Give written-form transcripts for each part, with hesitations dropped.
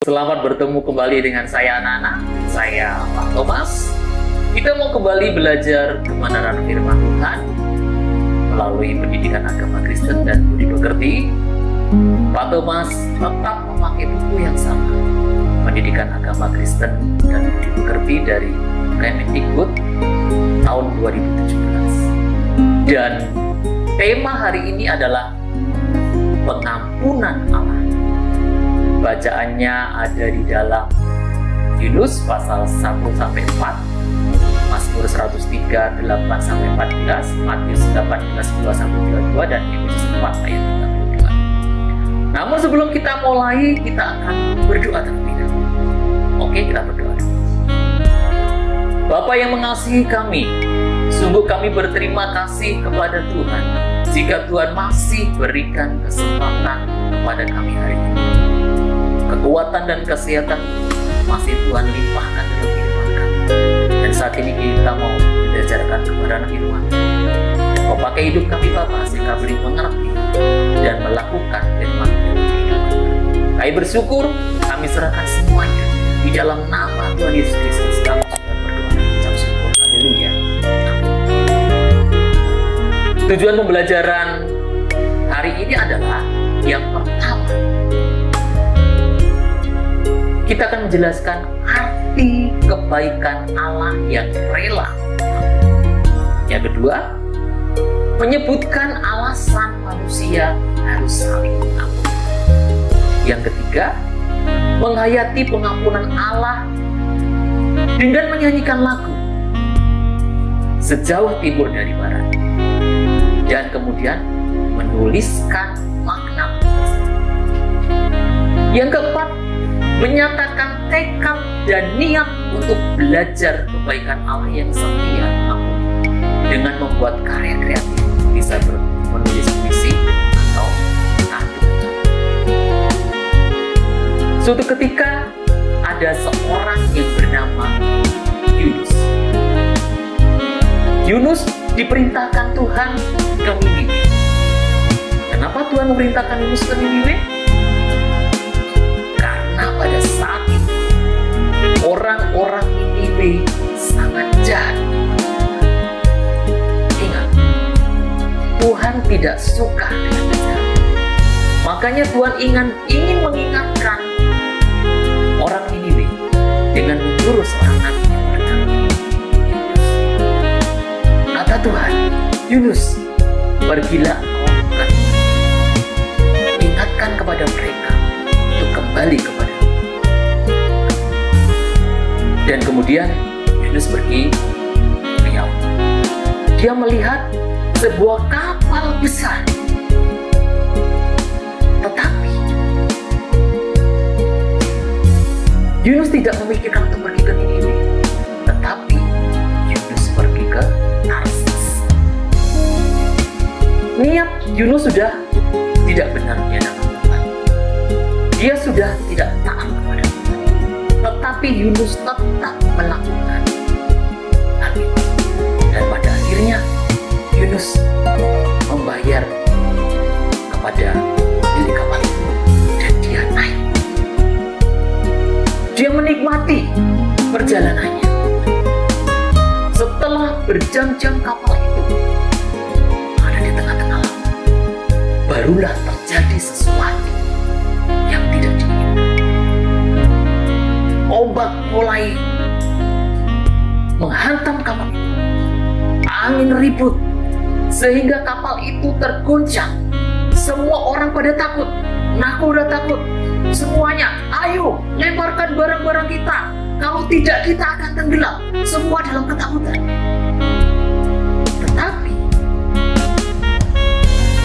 Selamat bertemu kembali dengan saya Nana, saya Pak Thomas. Kita mau kembali belajar kebenaran firman Tuhan melalui pendidikan agama Kristen dan budi pekerti. Pak Thomas tetap memakai buku yang sama, pendidikan agama Kristen dan budi pekerti dari Kemendikbud tahun 2017. Dan tema hari ini adalah pengampunan Allah. Bacaannya ada di dalam Yunus pasal 1-4, Mazmur 103, 8-14, Matius 18, 2-32, dan Efesus 4 ayat 32. Namun sebelum kita mulai, kita akan berdoa terlebih dahulu. Oke, kita berdoa dulu. Bapa yang mengasihi kami, sungguh kami berterima kasih kepada Tuhan jika Tuhan masih berikan kesempatan kepada kami hari ini. Kekuatan dan kesehatan masih Tuhan limpahkan dalam kehidupan kami. Dan saat ini kita mau belajarkan kebenaran firman. Kau pakai hidup kami Bapa sehingga boleh mengerti dan melakukan firman dalam kehidupan kami. Kami bersyukur, kami serahkan semuanya di dalam nama Tuhan Yesus Kristus. Kami sudah berdoa dan mengucap syukur. Haleluya. Tujuan pembelajaran hari ini adalah yang pertama, kita akan menjelaskan arti kebaikan Allah yang rela. Yang kedua, menyebutkan alasan manusia harus saling mengampuni. Yang ketiga, menghayati pengampunan Allah dengan menyanyikan lagu sejauh timur dari barat. Dan kemudian menuliskan makna tersebut. Yang keempat, menyatakan tekad dan niat untuk belajar kebaikan Allah yang setia dengan membuat karya kreatif, bisa menulis puisi atau tanduk. Suatu ketika ada seorang yang bernama Yunus. Yunus diperintahkan Tuhan ke Niniwe. Kenapa Tuhan memerintahkan Yunus ke Niniwe? Pada saat itu orang-orang Niniwe sangat jahat. Ingat, Tuhan tidak suka dengan kejahatan. Makanya Tuhan ingin mengingatkan orang Niniwe dengan menjurus orang nabi yang bernama Yunus. Kata Tuhan, Yunus, pergilah engkau ke Niniwe. Ingatkan kepada mereka untuk kembali kepada. Dan kemudian Yunus pergi ke Yahudi. Dia melihat sebuah kapal besar. Tetapi Yunus tidak memikirkan untuk pergi ke Niniwe. Tetapi Yunus pergi ke Tarsis. Niat Yunus sudah tidak benar di hadapan Tuhan. Dia sudah tidak taat kepada Tuhan. Tetapi Yunus tetap melakukan hal itu. Dan pada akhirnya Yunus membayar kepada pemilik kapal itu. Dan dia naik. Dia menikmati perjalanannya. Setelah berjam-jam kapal itu ada di tengah-tengah laut, barulah terjadi sesuatu yang tidak diinginkan. Ombak mulai menghantam kapal itu. Angin ribut sehingga kapal itu terguncang. Semua orang pada takut. Nakoda takut. Semuanya, ayo lemparkan barang-barang kita. Kalau tidak kita akan tenggelam. Semua dalam ketakutan. Tetapi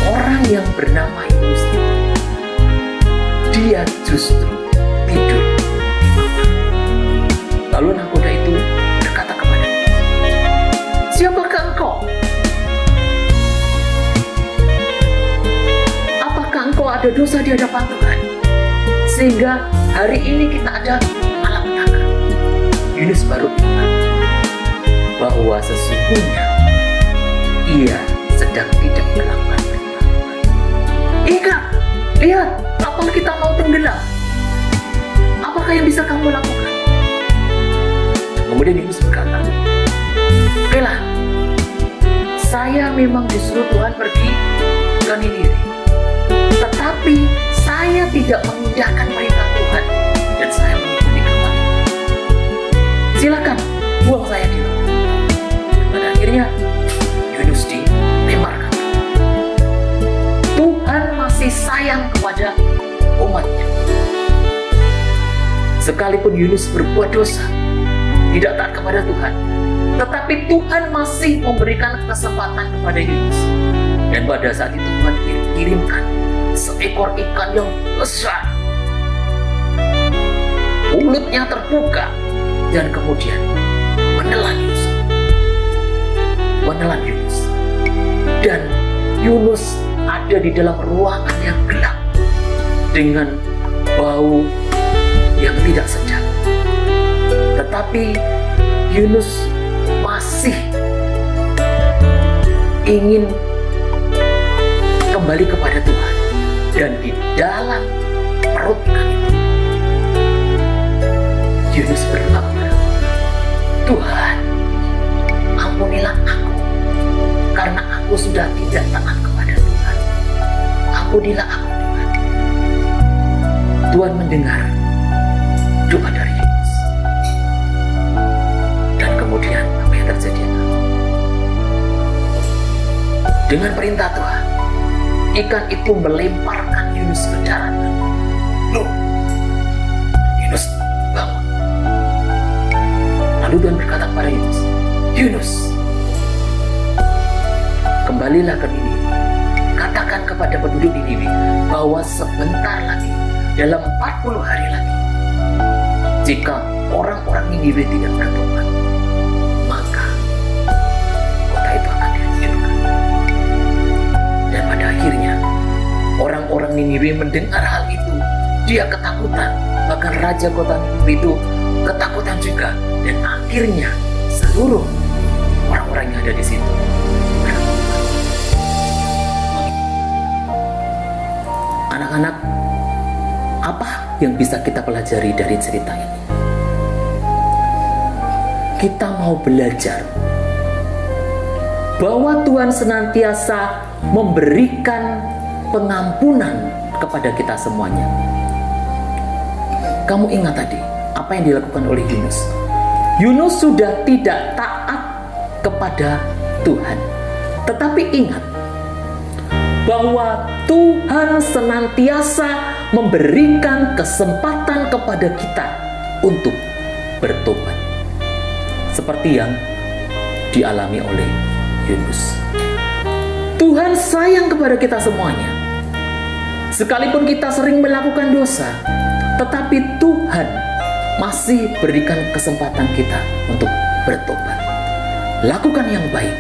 orang yang bernama Yunus, dia justru tidur. Lalu nakoda itu berkata kepadanya, siapakah engkau? Apakah engkau ada dosa di hadapan Tuhan? Sehingga hari ini kita ada malapetaka. Yunus baru ingat bahwa sesungguhnya ia sedang tidak melakukan perintah Tuhan. Ingat, lihat kapal kita mau tenggelam. apakah yang bisa kamu lakukan? Kemudian Yunus berkata, okelah, saya memang disuruh Tuhan pergi ke Niniwe, tetapi saya tidak mengindahkan perintah Tuhan dan saya mengikuti firman. Silakan buang saya di laut. Pada akhirnya Yunus dilemparkan. Tuhan masih sayang kepada umatnya. Sekalipun Yunus berbuat dosa, tidak taat kepada Tuhan, tetapi Tuhan masih memberikan kesempatan kepada Yunus. Dan pada saat itu Tuhan kirimkan seekor ikan yang besar. Mulutnya terbuka dan kemudian menelan Yunus. Dan Yunus ada di dalam ruangan yang gelap dengan bau yang tidak sedap. Tetapi Yunus masih ingin kembali kepada Tuhan. Dan di dalam perut ikan itu Yunus berdoa, Tuhan, ampunilah aku karena aku sudah tidak taat kepada Tuhan. Ampunilah aku, Tuhan. Tuhan mendengar doa dari Yunus. Dan kemudian apa yang terjadi? Dengan perintah Tuhan, ikan itu melemparkan Yunus ke daratan. Yunus bangun. Lalu Tuhan berkata kepada Yunus, Yunus, kembalilah ke Niniwe. Katakan kepada penduduk Niniwe bahwa sebentar lagi, dalam 40 hari lagi, jika orang-orang Niniwe tidak bertobat, maka kota itu akan dihancurkan. Dan pada akhirnya orang-orang Niniwe mendengar hal itu, dia ketakutan. Bahkan raja kota Niniwe itu ketakutan juga. Dan akhirnya seluruh orang-orang yang ada di situ bertobat. Anak-anak, apa yang bisa kita pelajari dari cerita ini? Kita mau belajar bahwa Tuhan senantiasa memberikan pengampunan kepada kita semuanya. Kamu ingat tadi apa yang dilakukan oleh Yunus? Yunus sudah tidak taat kepada Tuhan. Tetapi ingat bahwa Tuhan senantiasa memberikan kesempatan kepada kita untuk bertobat. Seperti yang dialami oleh Yunus. Tuhan sayang kepada kita semuanya. Sekalipun kita sering melakukan dosa, tetapi Tuhan masih berikan kesempatan kita untuk bertobat. Lakukan yang baik.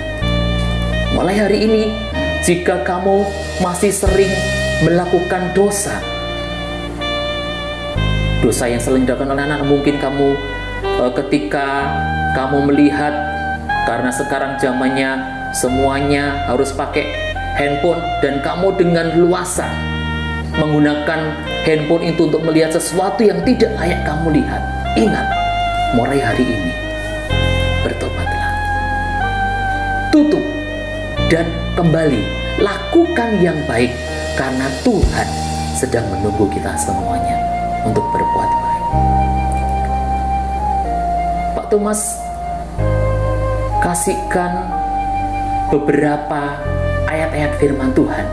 Mulai hari ini, jika kamu masih sering melakukan dosa yang sering dilakukan oleh anak, mungkin kamu ketika kamu melihat, karena sekarang zamannya semuanya harus pakai handphone, dan kamu dengan luasa menggunakan handphone itu untuk melihat sesuatu yang tidak layak kamu lihat. Ingat, mulai hari ini bertobatlah, tutup dan kembali lakukan yang baik, karena Tuhan sedang menunggu kita semuanya untuk berbuat baik. Pak Thomas kasihkan beberapa ayat-ayat firman Tuhan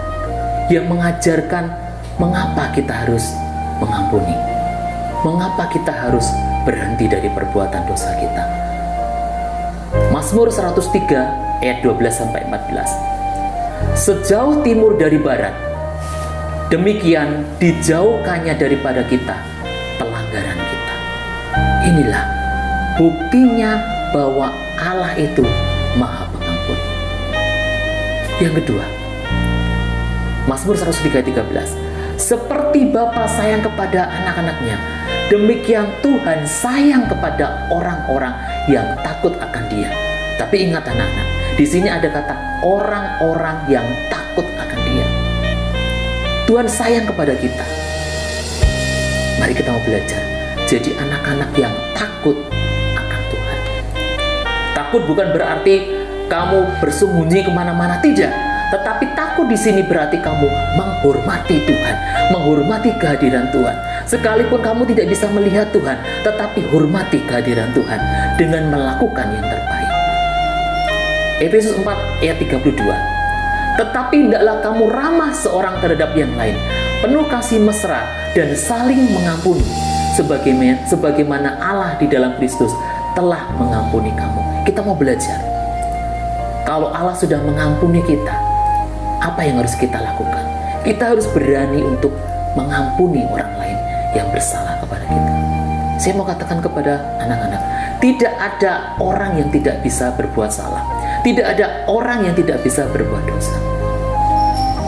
yang mengajarkan mengapa kita harus mengampuni, mengapa kita harus berhenti dari perbuatan dosa kita. Mazmur 103 ayat 12-14. Sejauh timur dari barat, demikian dijauhkannya daripada kita pelanggaran kita. Inilah buktinya bahwa Allah itu Maha Pengampun. Yang kedua, Mazmur 103:13. Seperti Bapa sayang kepada anak-anaknya, demikian Tuhan sayang kepada orang-orang yang takut akan Dia. Tapi ingat anak-anak, di sini ada kata orang-orang yang takut akan Dia. Tuhan sayang kepada kita. Mari kita mau belajar. jadi anak-anak yang takut akan Tuhan. Takut bukan berarti kamu bersembunyi kemana-mana, tidak. Tetapi takut di sini berarti kamu menghormati Tuhan, menghormati kehadiran Tuhan. Sekalipun kamu tidak bisa melihat Tuhan, tetapi hormati kehadiran Tuhan dengan melakukan yang terbaik. Efesus 4 ayat 32. Tetapi hendaklah kamu ramah seorang terhadap yang lain, penuh kasih mesra dan saling mengampuni, sebagaimana Allah di dalam Kristus telah mengampuni kamu. Kita mau belajar. Kalau Allah sudah mengampuni kita, apa yang harus kita lakukan? Kita harus berani untuk mengampuni orang lain yang bersalah kepada kita. Saya mau katakan kepada anak-anak, tidak ada orang yang tidak bisa berbuat salah. Tidak ada orang yang tidak bisa berbuat dosa.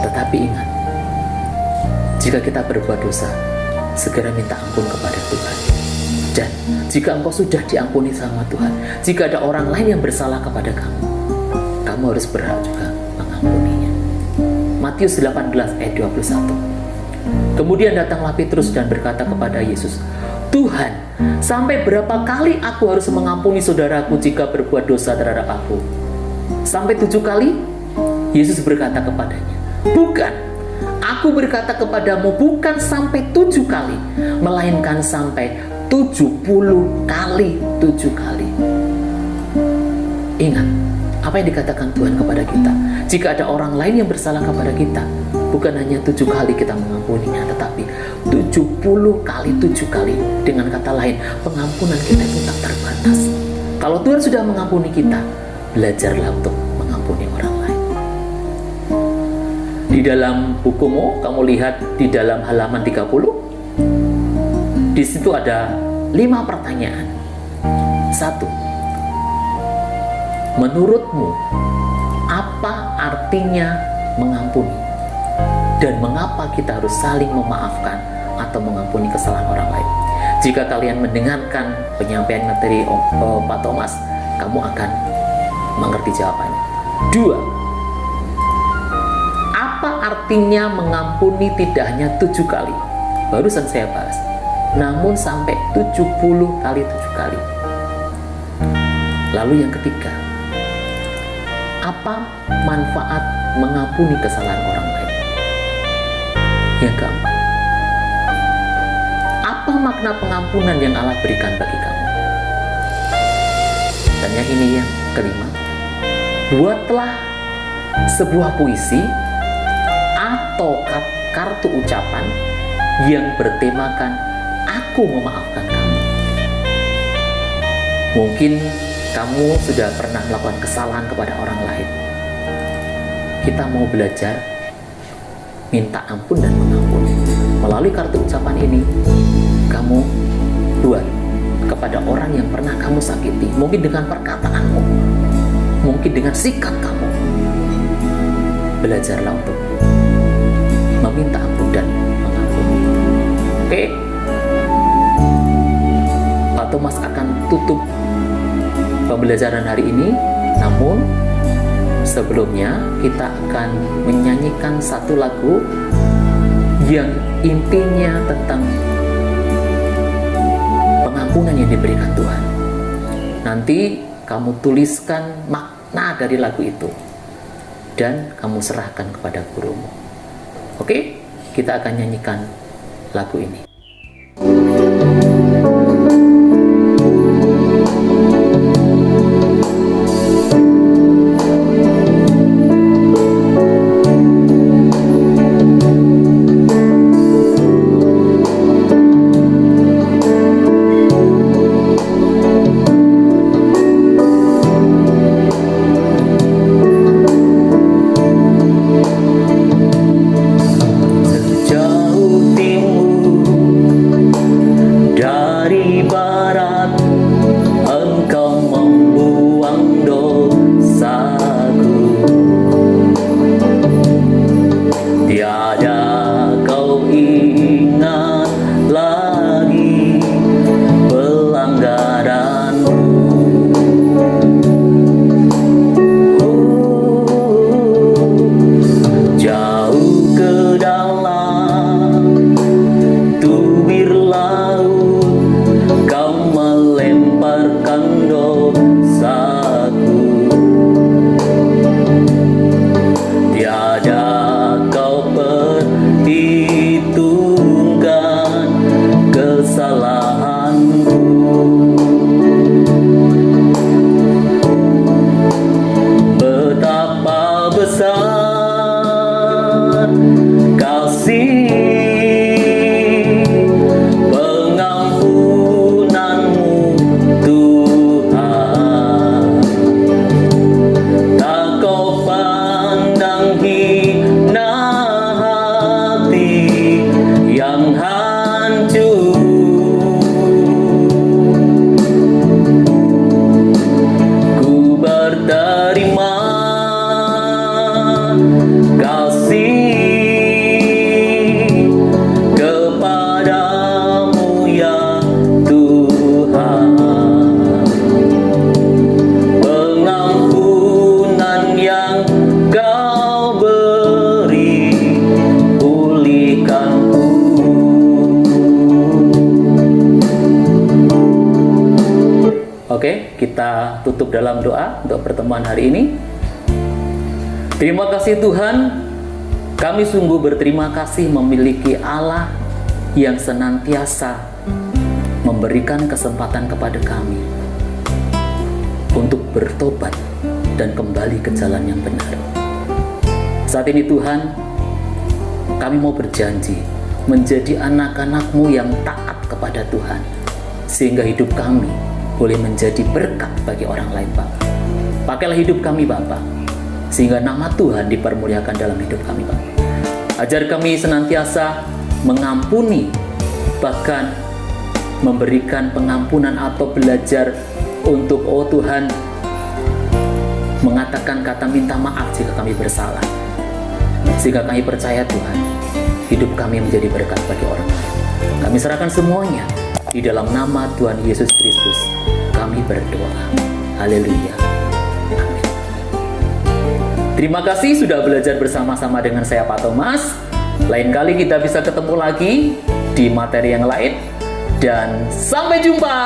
Tetapi ingat, jika kita berbuat dosa, segera minta ampun kepada Tuhan. Dan jika engkau sudah diampuni sama Tuhan, jika ada orang lain yang bersalah kepada kamu, kamu harus berhak juga mengampuninya. Matius 18 ayat 21. Kemudian datanglah Petrus dan berkata kepada Yesus, Tuhan, sampai berapa kali aku harus mengampuni saudaraku jika berbuat dosa terhadap aku? Sampai 7 kali? Yesus berkata kepadanya, bukan. Aku berkata kepadamu bukan sampai 7 kali, melainkan sampai 70 kali 7 kali. Ingat, apa yang dikatakan Tuhan kepada kita? Jika ada orang lain yang bersalah kepada kita, bukan hanya 7 kali kita mengampuninya, tetapi 70 kali 7 kali. Dengan kata lain, pengampunan kita itu tak terbatas. Kalau Tuhan sudah mengampuni kita, belajarlah untuk mengampuni orang lain. Di dalam bukumu, kamu lihat di dalam halaman 30, di situ ada 5 pertanyaan. 1. Menurutmu, apa artinya mengampuni? Dan mengapa kita harus saling memaafkan atau mengampuni kesalahan orang lain? Jika kalian mendengarkan penyampaian materi Pak Thomas, kamu akan mengerti jawabannya. 2. Apa artinya mengampuni tidak hanya 7 kali? Barusan saya bahas. Namun sampai 70 kali 7 kali. Lalu yang ketiga, apa manfaat mengampuni kesalahan orang lain? Yang keempat, apa makna pengampunan yang Allah berikan bagi kamu? Dan yang ini yang kelima, buatlah sebuah puisi atau kartu ucapan yang bertemakan aku memaafkan kamu. Mungkin kamu sudah pernah melakukan kesalahan kepada orang lain. Kita mau belajar minta ampun dan mengampuni. Melalui kartu ucapan ini, kamu buat kepada orang yang pernah kamu sakiti, mungkin dengan perkataanmu, mungkin dengan sikap kamu. Belajarlah untuk meminta ampun dan mengampuni. Oke? Pak Thomas akan tutup pembelajaran hari ini, namun sebelumnya kita akan menyanyikan satu lagu yang intinya tentang pengampunan yang diberikan Tuhan. Nanti kamu tuliskan makna dari lagu itu dan kamu serahkan kepada gurumu. Oke? Kita akan nyanyikan lagu ini. Sejauh timur Oke, kita tutup dalam doa untuk pertemuan hari ini. Terima kasih Tuhan, kami sungguh berterima kasih memiliki Allah yang senantiasa memberikan kesempatan kepada kami untuk bertobat dan kembali ke jalan yang benar. Saat ini Tuhan, kami mau berjanji menjadi anak-anak-Mu yang taat kepada Tuhan, sehingga hidup kami boleh menjadi berkat bagi orang lain, Bapak. Pakailah hidup kami, Bapak, sehingga nama Tuhan dipermuliakan dalam hidup kami, Bapak. Ajar kami senantiasa mengampuni, bahkan memberikan pengampunan atau belajar untuk, oh Tuhan, mengatakan kata minta maaf jika kami bersalah. Sehingga kami percaya Tuhan, hidup kami menjadi berkat bagi orang lain. Kami serahkan semuanya di dalam nama Tuhan Yesus Kristus. Kami berdoa. Haleluya. Amin. Terima kasih sudah belajar bersama-sama dengan saya Pak Thomas. Lain kali kita bisa ketemu lagi di materi yang lain. Dan sampai jumpa.